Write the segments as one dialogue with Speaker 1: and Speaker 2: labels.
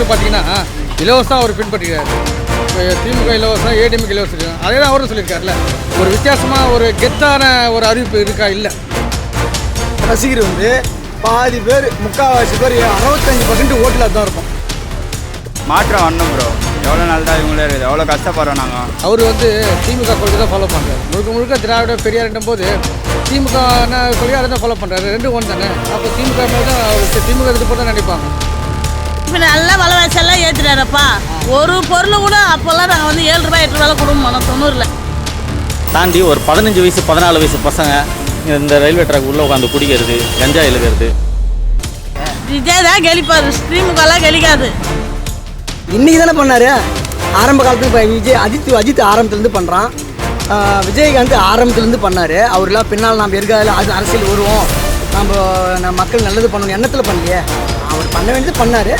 Speaker 1: வந்து பார்த்தீங்கன்னா இலவசம் அவர் பின்பற்றுகிறார். திமுக இலவசம், ஏடிஎம்கே இலவசம், அதே தான் அவரும் சொல்லியிருக்காருல்ல. ஒரு வித்தியாசமாக ஒரு கெத்தான ஒரு அறிவிப்பு இருக்கா? இல்லை.
Speaker 2: ரசிகர் வந்து பாதி பேர், முக்கால்வாசி பேர் 65% ஓட்டில் தான் இருக்கும்.
Speaker 3: மாற்றம் வரணும் ப்ரோ. எவ்வளோ நாள் தான் இவங்களே இருக்குது, எவ்வளோ கஷ்டப்படுறோம் நாங்கள்.
Speaker 1: அவர் வந்து திமுக கொள்கை தான் ஃபாலோ பண்ணுறாரு. முழுக்க முழுக்க திராவிட பெரியார்ன்ற போது திமுக கொள்கை அதை தான் ஃபாலோ பண்ணுறாரு. ரெண்டும் ஒன்று தானே. அப்போ திமுக தான் அவர் திமுக இது போட்டு தான் நினைப்பாங்க.
Speaker 4: இப்போ நல்லா விலைவாசெல்லாம் ஏற்றுறாரப்பா. ஒரு பொருள் கூட அப்போல்லாம் நாங்கள் வந்து 7 ரூபாய் 8 ரூபாய் கொடுக்க மாட்டோம் 90ல்.
Speaker 5: தாண்டி ஒரு 15 வயசு 14 வயசு பசங்க இந்த ரயில்வே ட்ராக் உள்ளே உட்காந்து குடிக்கிறது, கஞ்சா இழுக்கிறது.
Speaker 4: விஜய் தான் கெளிப்பார், திமுகலாம் கெளிக்காது.
Speaker 2: இன்றைக்கி தானே பண்ணார். ஆரம்ப காலத்துக்கு இப்போ அஜித் ஆரம்பத்துலேருந்து பண்ணுறான். விஜயகாந்த் ஆரம்பத்துலேருந்து பண்ணார். அவர்லாம் பின்னால் நம்ம எதுக்காக அது அரசியல் வருவோம், நம்ம மக்கள் நல்லது பண்ணணும் எண்ணத்தில் பண்ணலையே. அவர் பண்ண வேண்டியது பண்ணார்.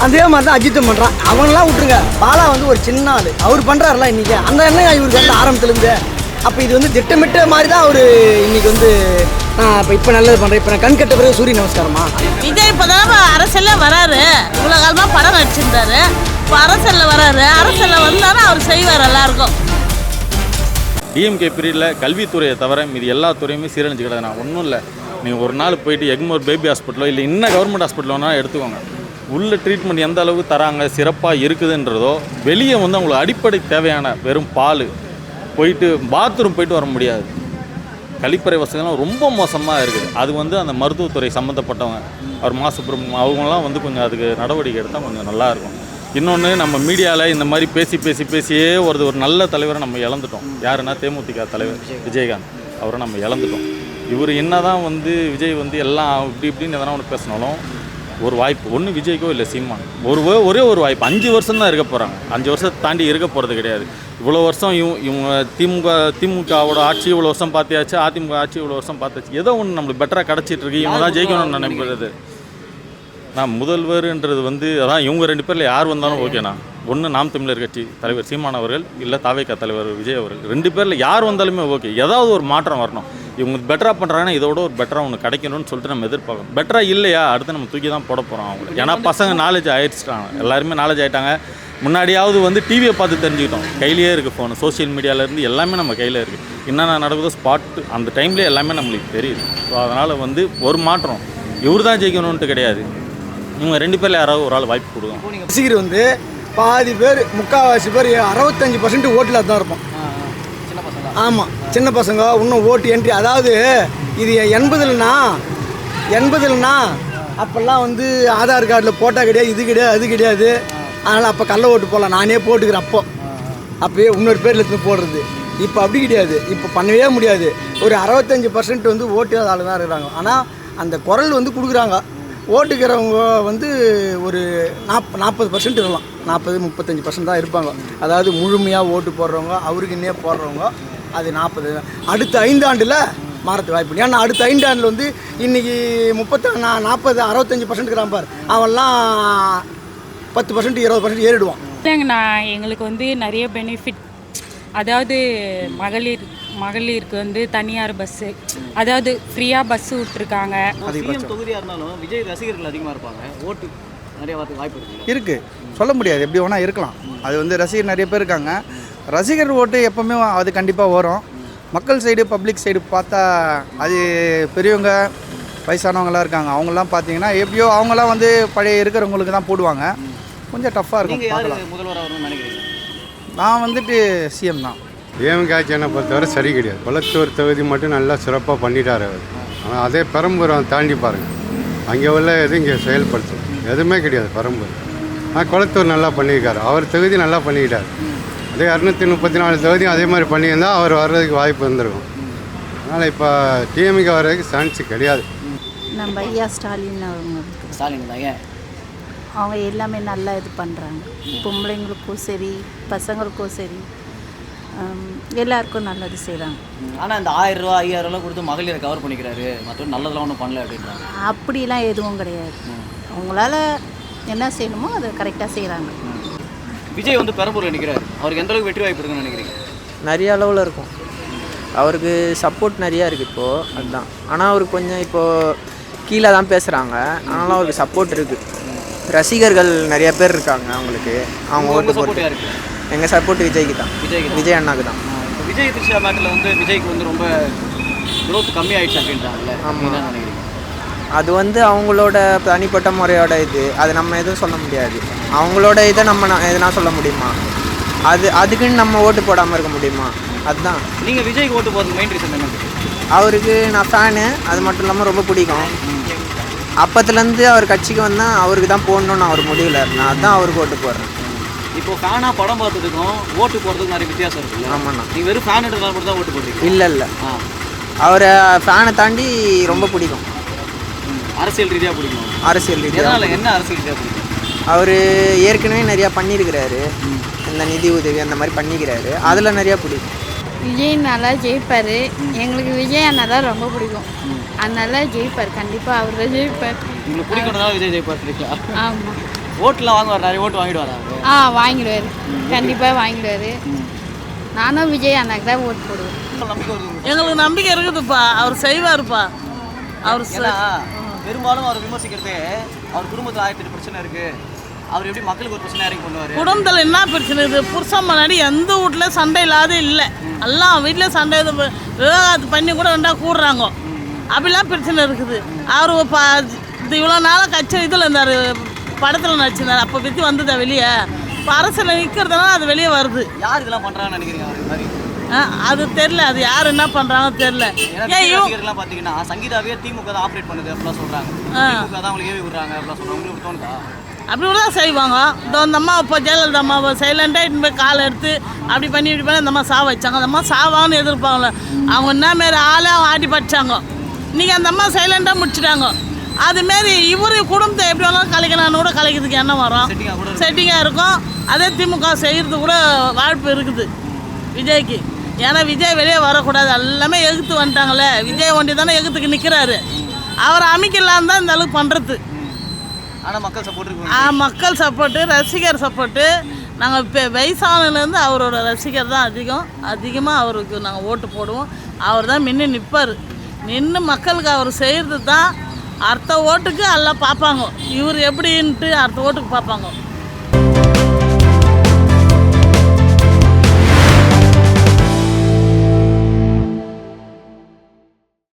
Speaker 2: அதே மாதிரி தான் அஜித்தும் பண்ணுறான். அவங்களாம் விட்டுருங்க. பாலா வந்து ஒரு சின்ன ஆள், அவர் பண்ணுறாருலாம் இன்றைக்கி. அந்த எண்ணம் இவருக்கு வந்து ஆரம்பத்துலேருந்து. அப்போ இது வந்து திட்டமிட்ட மாதிரி தான் அவர் இன்றைக்கி வந்து இப்போ நல்லது பண்ணுறேன். இப்போ நான் கண் கட்ட பிறகு சூரிய நமஸ்காரமா.
Speaker 4: விஜய் இப்போ தான் அரசியலில் வராரு. இவ்வளோ காலமாக படம் நடிச்சிருந்தாரு. இப்போ அரசியலில் வராரு. அரசியலில் வந்தாலும் அவர் செய்வார் எல்லாருக்கும்.
Speaker 5: டிஎம்கே பீரியடில் கல்வித்துறையை தவிர மீது எல்லா துறையுமே சீரழிஞ்சு கிடக்குது. நான் ஒன்றும் இல்லை, நீங்கள் ஒரு நாள் போயிட்டு எக்மோர் பேபி ஹாஸ்பிட்டலோ இல்லை இன்னும் கவர்மெண்ட் ஹாஸ்பிட்டலோ வேணால் எடுத்துக்கோங்க. உள்ள ட்ரீட்மெண்ட் எந்த அளவுக்கு தராங்க, சிறப்பாக இருக்குதுன்றதோ, வெளியே வந்து அவங்களுக்கு அடிப்படை தேவையான வெறும் பால், போயிட்டு பாத்ரூம் போயிட்டு வர முடியாது. கழிப்பறை வசதிலாம் ரொம்ப மோசமாக இருக்குது. அது வந்து அந்த மருத்துவத்துறை சம்மந்தப்பட்டவங்க, அவர் மாசுப்ரமணியம் அவங்களாம் வந்து கொஞ்சம் அதுக்கு நடவடிக்கை எடுத்தால் கொஞ்சம் நல்லாயிருக்கும். இன்னொன்று, நம்ம மீடியாவில் இந்த மாதிரி பேசியே ஒரு நல்ல தலைவரை நம்ம இழந்துட்டோம். யாருன்னா தேமுதிக தலைவர் விஜயகாந்த், அவரை நம்ம இழந்துட்டோம். இவர் என்ன தான் வந்து விஜய் வந்து எல்லாம் இப்படின்னு எதனா ஒன்று பேசினாலும் ஒரு வாய்ப்பு ஒன்று விஜய்க்கோ இல்லை சீமான் ஒரே ஒரு வாய்ப்பு. 5 வருஷம் தான் இருக்க போகிறாங்க. 5 வருஷத்தை தாண்டி இருக்க போகிறது கிடையாது. இவ்வளோ வருஷம் இவங்க திமுகவோட ஆட்சி இவ்வளோ வருஷம் பார்த்தியாச்சு, அதிமுக ஆட்சி இவ்வளோ வருஷம் பார்த்தாச்சு. ஏதோ ஒன்று நம்மளுக்கு பெட்டராக கிடச்சிட்டு இருக்கு. இவங்க தான் ஜெயிக்கணும்னு நினைக்கிறது. நான் முதல்வர்ன்றது வந்து அதான் இவங்க 2 பேரில் யார் வந்தாலும் ஓகேண்ணா. ஒன்று நாம் தமிழர் கட்சி தலைவர் சீமான் அவர்கள், இல்லை தாவேகா தலைவர் விஜய் அவர்கள். 2 பேரில் யார் வந்தாலுமே ஓகே. ஏதாவது ஒரு மாற்றம் வரணும். இவங்க பெட்டராக பண்ணுறாங்கன்னா இதோட ஒரு பெட்டராக ஒன்று கிடைக்கணும்னு சொல்லிட்டு நம்ம எதிர்பார்க்கணும். பெட்டராக இல்லையா அடுத்து நம்ம தூக்கி தான் போட போகிறோம் அவங்களுக்கு. ஏன்னா பசங்க நாலேஜ் ஆகிடுச்சிட்டாங்க, எல்லாருமே நாலேஜ் ஆகிட்டாங்க. முன்னாடியாவது வந்து டிவியை பார்த்து தெரிஞ்சுக்கிட்டோம். கையிலேயே இருக்குது ஃபோனு, சோஷியல் மீடியாவிலேருந்து எல்லாமே நம்ம கையில் இருக்குது. என்னென்ன நடக்குதோ ஸ்பாட்டு அந்த டைம்லேயே எல்லாமே நம்மளுக்கு தெரியுது. ஸோ அதனால் வந்து ஒரு மாற்றம் இவர் தான் ஜெயிக்கணுன்ட்டு கிடையாது. இவங்க 2 பேரில் யாராவது ஒரு ஆள் வாய்ப்பு கொடுக்கும்.
Speaker 2: ரசிகர் வந்து பாதி பேர், முக்கால்வாசி பேர் 65% ஓட்டில் தான் இருப்போம். ஆமாம், சின்ன பசங்க இன்னும் ஓட்டு என்ட்ரி. அதாவது இது 80ல்னா அப்போல்லாம் வந்து ஆதார் கார்டில் போட்டால் கிடையாது, இது கிடையாது, அது கிடையாது. அதனால் அப்போ கள்ள ஓட்டு போடலாம். நானே போட்டுக்கிறேன். அப்போயே இன்னொரு பேரில் எடுத்து போடுறது. இப்போ அப்படி கிடையாது. இப்போ பண்ணவே முடியாது. ஒரு 65% வந்து ஓட்டு ஆள் தான் இருக்கிறாங்க. ஆனால் அந்த குரல் வந்து கொடுக்குறாங்க. ஓட்டுக்கிறவங்க வந்து ஒரு 40% இருக்கலாம். 40-35% தான் இருப்பாங்க. அதாவது முழுமையாக ஓட்டு போடுறவங்க, அவருக்கு இன்னே போடுறவங்க அது 40. அடுத்த 5 ஆண்டில் மாறத்துக்கு வாய்ப்பு. ஏன்னா அடுத்த 5 ஆண்டில் வந்து இன்றைக்கி 40-65% இருக்கிறான் பார், அவன்லாம் 10% 20% ஏறிடுவான்.
Speaker 6: இல்லைங்கண்ணா, எங்களுக்கு வந்து நிறைய பெனிஃபிட். அதாவது மகளிருக்கு வந்து தனியார் பஸ்ஸு, அதாவது ஃப்ரீயாக பஸ்ஸு விட்டுருக்காங்க.
Speaker 7: தொகுதியாக இருந்தாலும் விஜய் ரசிகர்கள் அதிகமாக இருப்பாங்க. ஓட்டு நிறைய வரதுக்கு வாய்ப்பு
Speaker 8: இருக்குது. சொல்ல முடியாது, எப்படி வேணால் இருக்கலாம். அது வந்து ரசிகர் நிறைய பேர் இருக்காங்க. ரசிகர் ஓட்டு எப்போவுமே அது கண்டிப்பாக வரும். மக்கள் சைடு, பப்ளிக் சைடு பார்த்தா அது பெரியவங்க வயசானவங்களாம் இருக்காங்க. அவங்களாம் பார்த்தீங்கன்னா எப்படியோ அவங்களாம் வந்து பழைய இருக்கிறவங்களுக்கு தான் போடுவாங்க. கொஞ்சம் டஃப்பாக இருக்கும்.
Speaker 7: முதல்வராக வரணும்னு நினைக்கிறீங்க?
Speaker 8: நான் வந்துட்டு சிஎம் தான்.
Speaker 9: டிஎம்கே ஆட்சியை பொறுத்தவரை சரி கிடையாது. கொளத்தூர் தொகுதி மட்டும் நல்லா சிறப்பாக பண்ணிட்டார் அவர். ஆனால் அதே பெரம்பூரம் தாண்டி பாருங்கள், அங்கே உள்ள எதுவும் இங்கே செயல்படுத்தும் எதுவுமே கிடையாது பெரம்பூர். ஆனால் கொளத்தூர் நல்லா பண்ணியிருக்காரு. அவர் தொகுதி நல்லா பண்ணிக்கிட்டார். அதே 234 தொகுதியும் அதே மாதிரி பண்ணியிருந்தால் அவர் வர்றதுக்கு வாய்ப்பு இருந்திருக்கும். அதனால் இப்போ டிஎம்கே வர்றதுக்கு சான்ஸ் கிடையாது.
Speaker 10: நம்ம ஐயா ஸ்டாலின்
Speaker 7: தான்.
Speaker 10: அவங்க எல்லாமே நல்லா இது பண்ணுறாங்க. பொம்பளைங்களுக்கும் சரி, பசங்களுக்கும் சரி, எல்லாருக்கும் நல்லது செய்கிறாங்க.
Speaker 7: ஆனால் இந்த 1000 ரூபா 5000 ரூபா கொடுத்து மகளிரை கவர் பண்ணிக்கிறாரு, மற்ற நல்லதெல்லாம் ஒன்றும் பண்ணல அப்படின்றாங்க.
Speaker 10: அப்படிலாம் எதுவும் கிடையாது. அவங்களால என்ன செய்யணுமோ அதை கரெக்டாக செய்கிறாங்க.
Speaker 7: விஜய் வந்து பெரம்பூரில் நிற்கிறார். அவருக்கு எந்த அளவுக்கு வெற்றி வாய்ப்பு இருக்குன்னு நினைக்கிறீங்க?
Speaker 11: நிறைய அளவில் இருக்கும். அவருக்கு சப்போர்ட் நிறையா இருக்குது இப்போது, அதுதான். ஆனால் அவருக்கு கொஞ்சம் இப்போது கீழே தான் பேசுகிறாங்க. ஆனாலும் அவருக்கு சப்போர்ட் இருக்குது. ரசிகர்கள் நிறைய பேர் இருக்காங்க அவங்களுக்கு. அவங்க ஓட்டு
Speaker 7: சப்போர்ட்
Speaker 11: போட்டு
Speaker 7: யாருக்கு?
Speaker 11: எங்கள் சப்போர்ட் விஜய்க்கு தான். விஜய் அண்ணாக்கு தான்.
Speaker 7: இப்போ விஜய் த்ரிஷா மேட்டில் வந்து விஜய்க்கு வந்து ரொம்ப growth கம்மி ஆயிடுச்சு அப்படின்றாங்கல்ல.
Speaker 11: ஆமா.
Speaker 7: என்ன நினைக்கிறீங்க?
Speaker 11: அது வந்து அவங்களோட தனிப்பட்ட முறையோட இது, அது நம்ம எதுவும் சொல்ல முடியாது. அவங்களோட இதை நம்ம எதுனா சொல்ல முடியுமா? அதுக்குன்னு நம்ம ஓட்டு போடாமல் இருக்க முடியுமா? அதுதான்.
Speaker 7: நீங்கள் விஜய்க்கு ஓட்டு போகிறதுக்கு மெயின் ரீசன் என்ன?
Speaker 11: அவருக்கு நான் ஃபேனு, அது மட்டும் இல்லாமல் ரொம்ப பிடிக்கும். அப்பத்துலேருந்து அவர் கட்சிக்கு வந்தால் அவருக்கு தான் போடணுன்னு அவர் முடிவில் இருந்தேன். அதுதான் அவருக்கு ஓட்டு போடுறேன்.
Speaker 7: இப்போ ஃபேனாக படம் பார்த்ததுக்கும் ஓட்டு போகிறதுக்கும் நிறைய வித்தியாசம் இருக்குல்ல?
Speaker 11: ஆமாண்ணா.
Speaker 7: நீங்கள் வெறும் ஃபேனுன்றதால மட்டும் தான் ஓட்டு போடுறீங்க?
Speaker 11: இல்லை அவரை ஃபேனை தாண்டி ரொம்ப பிடிக்கும்.
Speaker 7: அரசியல் ரீதியாக பிடிக்கும்?
Speaker 11: அரசியல் ரீதியாக.
Speaker 7: என்ன அரசியல் ரீதியாக பிடிக்கும்?
Speaker 11: அவர் ஏற்கனவே நிறையா பண்ணியிருக்கிறாரு. இந்த நிதி உதவி அந்த மாதிரி பண்ணிக்கிறாரு. அதில் நிறையா பிடிக்கும்.
Speaker 10: விஜய் நல்லா ஜெயிப்பார். எங்களுக்கு விஜய் அண்ணா தான் ரொம்ப பிடிக்கும். அதனால ஜெயிப்பார். கண்டிப்பாக அவர் தான் ஜெயிப்பார்.
Speaker 7: உங்களுக்கு பிடிக்கிறதுனால விஜய் ஜெயிப்பார் இல்லைங்களா?
Speaker 10: ஆமாம்.
Speaker 7: ஓட்டுலாம் வாங்குவார், நிறைய ஓட்டு வாங்கிடுவாரா?
Speaker 10: வாங்கிடுவார். கண்டிப்பாக வாங்கிடுவார். நானும் விஜய் அண்ணாக்கு தான் ஓட்டு போடுவேன்.
Speaker 4: எங்களுக்கு நம்பிக்கை இருக்குதுப்பா, அவர் செய்வார்ப்பா. அவர்
Speaker 7: பெரும்பாலும் அவர் விமர்சிக்கிறதே அவர் குடும்பத்தில் 1008 பிரச்சனை இருக்குது, அவர் எப்படி மக்களுக்கு ஒரு பிரச்சனை இறங்கி பண்ணுவார்.
Speaker 4: குடும்பத்தில் என்ன பிரச்சனை இருக்குது? புருஷன் முன்னாடி எந்த வீட்டில் சண்டை இல்லாத இல்லை. எல்லாம் வீட்டில் சண்டை விவாகரத்து பண்ணி கூட ரெண்டா கூடுறாங்க. அப்படிலாம் பிரச்சனை இருக்குது. அவர் இது இவ்வளோ நாளாக கட்சி இதில் இருந்தார், படத்தில் நடிச்சிருந்தார். அப்போ பற்றி வந்ததா வெளியே? இப்போ அரசியல் நிற்கிறதுனால அது வெளியே வருது.
Speaker 7: யார் இதெல்லாம் பண்ணுறாங்கன்னு நினைக்கிறீங்க? அவர் மாதிரி
Speaker 4: அது தெரில, அது யார் என்ன பண்ணுறாங்க தெரில.
Speaker 7: ரசிகர்கள்லாம் பார்த்தீங்கன்னா சங்கீதாவே திமுக தான் ஆப்ரேட் பண்ணுது அப்படிலாம் சொல்கிறாங்க. திமுக தான் அவங்களுக்கு ஏவி விடுறாங்க அப்படிலாம் சொல்கிறாங்க. உங்களுக்கு தோணுதா?
Speaker 4: அப்படி கூட தான் செய்வாங்க. இந்த அம்மா இப்போ ஜெயலலிதா அம்மா சைலண்டாக இட்டு போய் காலை எடுத்து அப்படி பண்ணி அந்த அம்மா சாவ வச்சாங்க. அந்த அம்மா சாவான்னு எதிர்ப்பாங்களே, அவங்க என்ன மாரி ஆளே ஆட்டி படித்தாங்க. இன்றைக்கி அந்த அம்மா சைலண்டாக முடிச்சிட்டாங்க. அதுமாரி இவர் குடும்பத்தை எப்படி வேணாலும் கலைக்கணும்னு கூட கலைக்கிறதுக்கு என்ன வரும், செட்டிங்காக இருக்கும். அதே திமுக செய்கிறது கூட வாய்ப்பு இருக்குது விஜய்க்கு. ஏன்னா விஜய் வெளியே வரக்கூடாது, எல்லாமே எதிர்த்து வந்துட்டாங்களே. விஜய் ஒண்டி தானே எதிர்த்துக்கு நிற்கிறாரு. அவர் அமைக்கலான்னு தான் இந்த அளவுக்கு பண்ணுறது.
Speaker 7: ஆனால் மக்கள் சப்போர்ட்,
Speaker 4: மக்கள் சப்போர்ட்டு, ரசிகர் சப்போர்ட்டு. நாங்கள் இப்போ வயசானதுலேருந்து அவரோட ரசிகர் தான் அதிகமாக அவருக்கு நாங்கள் ஓட்டு போடுவோம். அவர் தான் முன்ன நிற்பார். நின்று மக்களுக்கு அவர் செய்கிறது தான் அடுத்த ஓட்டுக்கு எல்லாம் பார்ப்பாங்க. இவர் எப்படின்ட்டு அடுத்த ஓட்டுக்கு பார்ப்பாங்க.